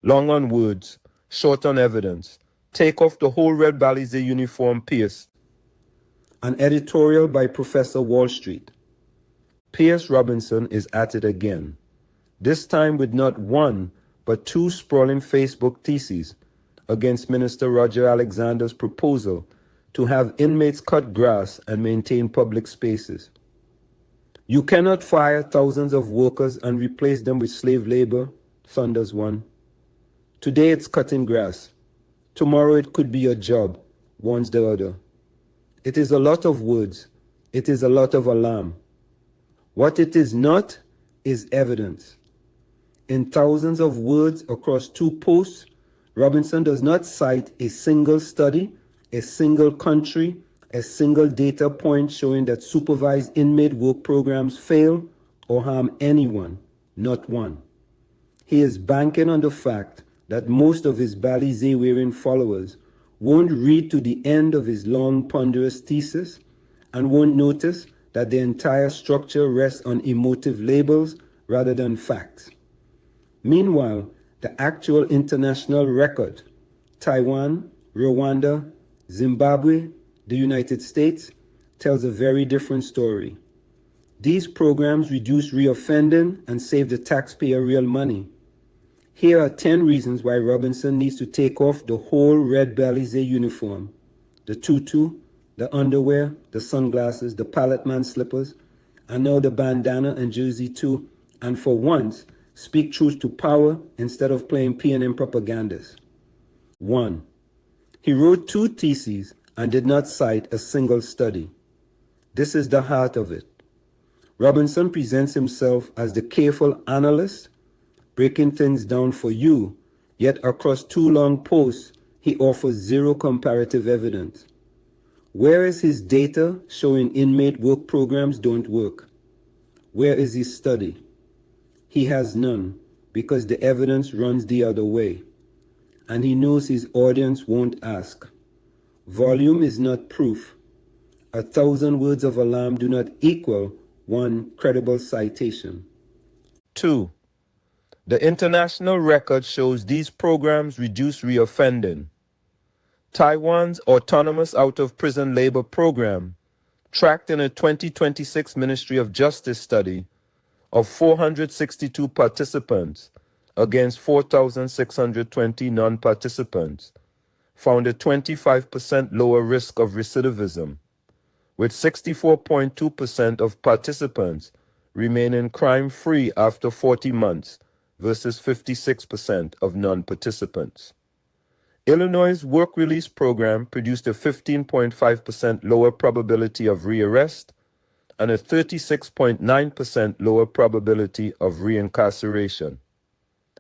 Long on words, short on evidence. Take off the whole red Balisier uniform, Pearce. An editorial by Professor Wall Street. Pearce Robinson is at it again, this time with not one, but two sprawling Facebook theses against Minister Roger Alexander's proposal to have inmates cut grass and maintain public spaces. You cannot fire thousands of workers and replace them with slave labor, thunders one. Today it's cutting grass. Tomorrow it could be your job, warns the other. It is a lot of words. It is a lot of alarm. What it is not is evidence. In thousands of words across two posts, Robinson does not cite a single study, a single country, a single data point showing that supervised inmate work programs fail or harm anyone, not one. He is banking on the fact that most of his Balisier-wearing followers won't read to the end of his long, ponderous thesis and won't notice that the entire structure rests on emotive labels rather than facts. Meanwhile, the actual international record, Taiwan, Rwanda, Zimbabwe, the United States, tells a very different story. These programs reduce reoffending and save the taxpayer real money. Here are 10 reasons why Robinson needs to take off the whole red Balisier uniform, the tutu, the underwear, the sunglasses, the palletman slippers, and now the bandana and jersey too, and for once, speak truth to power instead of playing PNM propagandist. 1. He wrote two theses and did not cite a single study. This is the heart of it. Robinson presents himself as the careful analyst, breaking things down for you, yet across two long posts, he offers zero comparative evidence. Where is his data showing inmate work programs don't work? Where is his study? He has none, because the evidence runs the other way. And he knows his audience won't ask. Volume is not proof. 1,000 words of alarm do not equal one credible citation. 2. The international record shows these programs reduce reoffending. Taiwan's autonomous out-of-prison labor program, tracked in a 2026 Ministry of Justice study of 462 participants against 4,620 non-participants, found a 25% lower risk of recidivism, with 64.2% of participants remaining crime-free after 40 months versus 56% of non-participants. Illinois' work release program produced a 15.5% lower probability of rearrest and a 36.9% lower probability of reincarceration.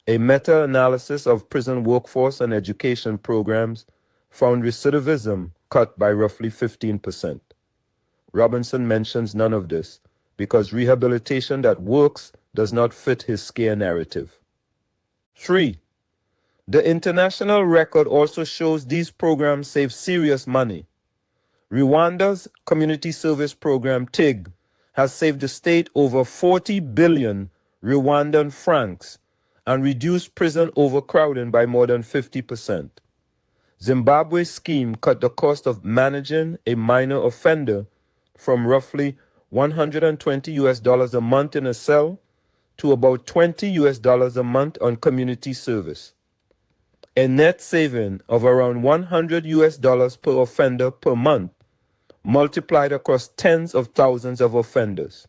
A meta-analysis of prison workforce and education programs found recidivism cut by roughly 15%. Robinson mentions none of this because rehabilitation that works does not fit his scare narrative. 3. The international record also shows these programs save serious money. Rwanda's community service program, TIG, has saved the state over 40 billion Rwandan francs and reduced prison overcrowding by more than 50%. Zimbabwe's scheme cut the cost of managing a minor offender from roughly $120 a month in a cell to about $20 a month on community service. A net saving of around $100 per offender per month, multiplied across tens of thousands of offenders.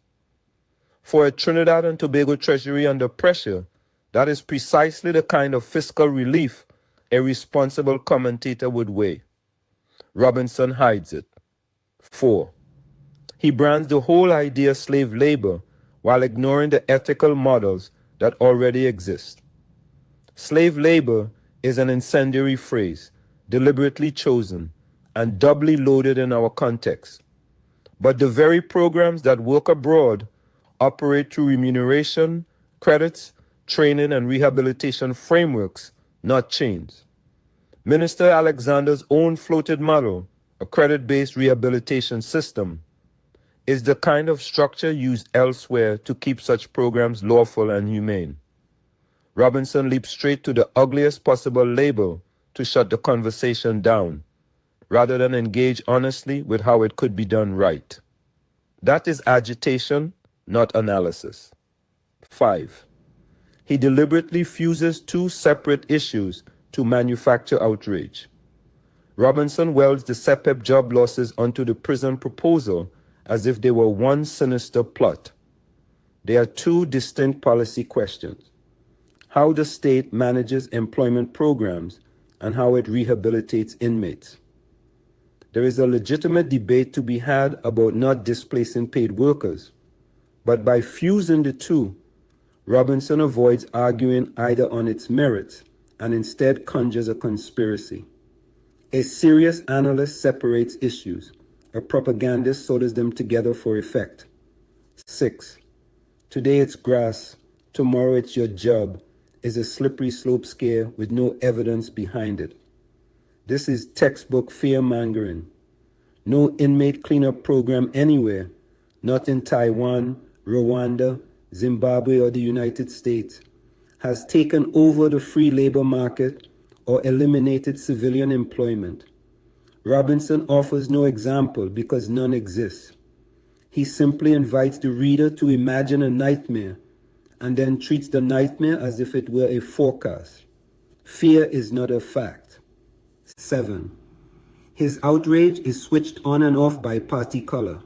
For a Trinidad and Tobago treasury under pressure, that is precisely the kind of fiscal relief a responsible commentator would weigh. Robinson hides it. 4. He brands the whole idea slave labor while ignoring the ethical models that already exist. Slave labor is an incendiary phrase, deliberately chosen and doubly loaded in our context. But the very programs that work abroad operate through remuneration, credits, training, and rehabilitation frameworks, not chains. Minister Alexander's own floated model, a credit-based rehabilitation system, is the kind of structure used elsewhere to keep such programs lawful and humane. Robinson leaped straight to the ugliest possible label to shut the conversation down, rather than engage honestly with how it could be done right. That is agitation, not analysis. 5. He deliberately fuses two separate issues to manufacture outrage. Robinson welds the CPEP job losses onto the prison proposal as if they were one sinister plot. They are two distinct policy questions: how the state manages employment programs and how it rehabilitates inmates. There is a legitimate debate to be had about not displacing paid workers, but by fusing the two, Robinson avoids arguing either on its merits and instead conjures a conspiracy. A serious analyst separates issues. A propagandist solders them together for effect. 6. Today it's grass, tomorrow it's your job is a slippery slope scare with no evidence behind it. This is textbook fear-mongering. No inmate cleanup program anywhere, not in Taiwan, Rwanda, Zimbabwe, or the United States, has taken over the free labor market or eliminated civilian employment. Robinson offers no example because none exists. He simply invites the reader to imagine a nightmare and then treats the nightmare as if it were a forecast. Fear is not a fact. 7. His outrage is switched on and off by party color.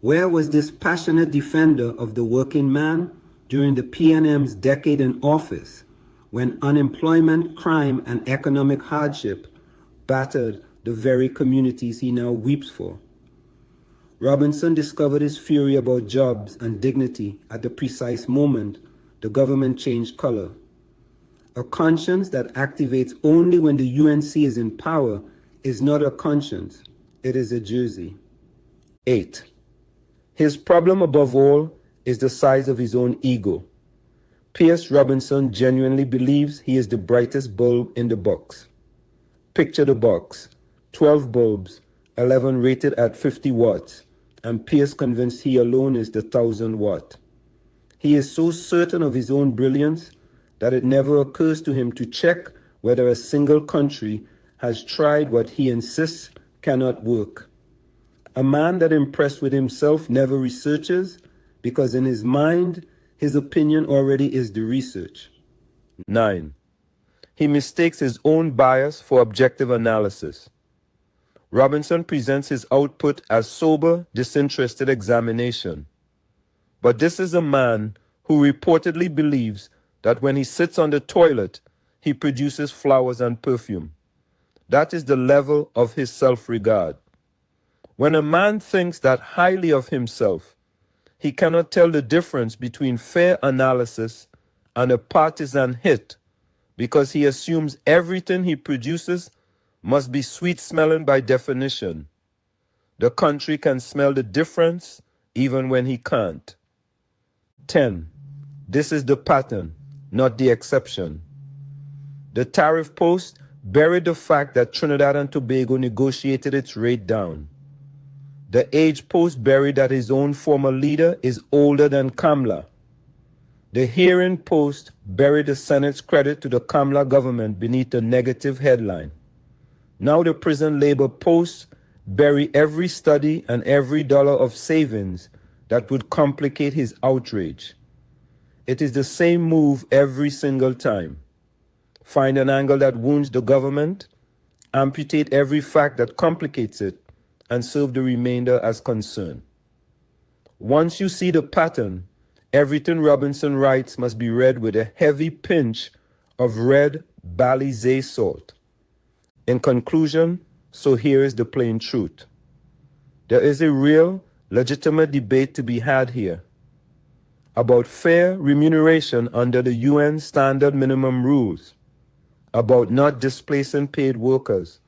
Where was this passionate defender of the working man during the PNM's decade in office, when unemployment, crime, and economic hardship battered the very communities he now weeps for? Robinson discovered his fury about jobs and dignity at the precise moment the government changed color. A conscience that activates only when the UNC is in power is not a conscience, it is a jersey. 8. His problem above all is the size of his own ego. Pearce Robinson genuinely believes he is the brightest bulb in the box. Picture the box: 12 bulbs, 11 rated at 50 watts, and Pearce convinced he alone is the 1,000 watt. He is so certain of his own brilliance that it never occurs to him to check whether a single country has tried what he insists cannot work. A man that impressed with himself never researches, because in his mind, his opinion already is the research. 9. He mistakes his own bias for objective analysis. Robinson presents his output as sober, disinterested examination. But this is a man who reportedly believes that when he sits on the toilet, he produces flowers and perfume. That is the level of his self-regard. When a man thinks that highly of himself, he cannot tell the difference between fair analysis and a partisan hit, because he assumes everything he produces must be sweet-smelling by definition. The country can smell the difference even when he can't. 10. This is the pattern, not the exception. The tariff post buried the fact that Trinidad and Tobago negotiated its rate down. The age post buried that his own former leader is older than Kamla. The hearing post buried the Senate's credit to the Kamla government beneath a negative headline. Now the prison labor posts bury every study and every dollar of savings that would complicate his outrage. It is the same move every single time. Find an angle that wounds the government, amputate every fact that complicates it, and serve the remainder as concern. Once you see the pattern, everything Robinson writes must be read with a heavy pinch of red Balisier salt. In conclusion, so here is the plain truth. There is a real, legitimate debate to be had here about fair remuneration under the UN standard minimum rules, about not displacing paid workers,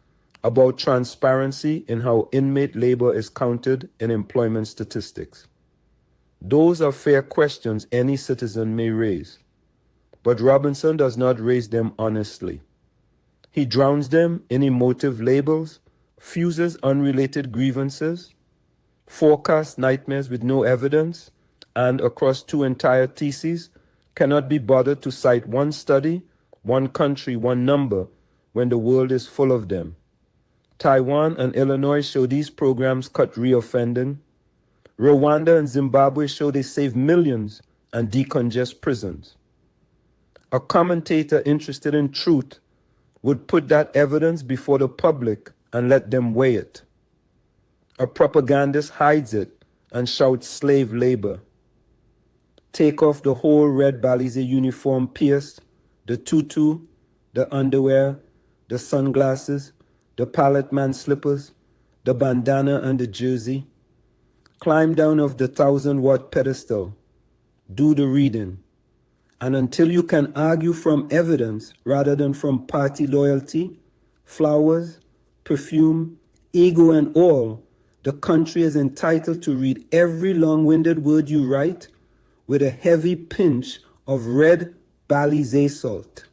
about transparency in how inmate labor is counted in employment statistics. Those are fair questions any citizen may raise, but Robinson does not raise them honestly. He drowns them in emotive labels, fuses unrelated grievances, forecasts nightmares with no evidence, and across two entire theses, cannot be bothered to cite one study, one country, one number, when the world is full of them. Taiwan and Illinois show these programs cut reoffending. Rwanda and Zimbabwe show they save millions and decongest prisons. A commentator interested in truth would put that evidence before the public and let them weigh it. A propagandist hides it and shouts slave labor. Take off the whole red Balisier uniform, Pearce, the tutu, the underwear, the sunglasses, the pallet man slippers, the bandana and the jersey. Climb down off the 1,000-watt pedestal. Do the reading. And until you can argue from evidence rather than from party loyalty, flowers, perfume, ego and all, the country is entitled to read every long-winded word you write with a heavy pinch of red Balisier salt.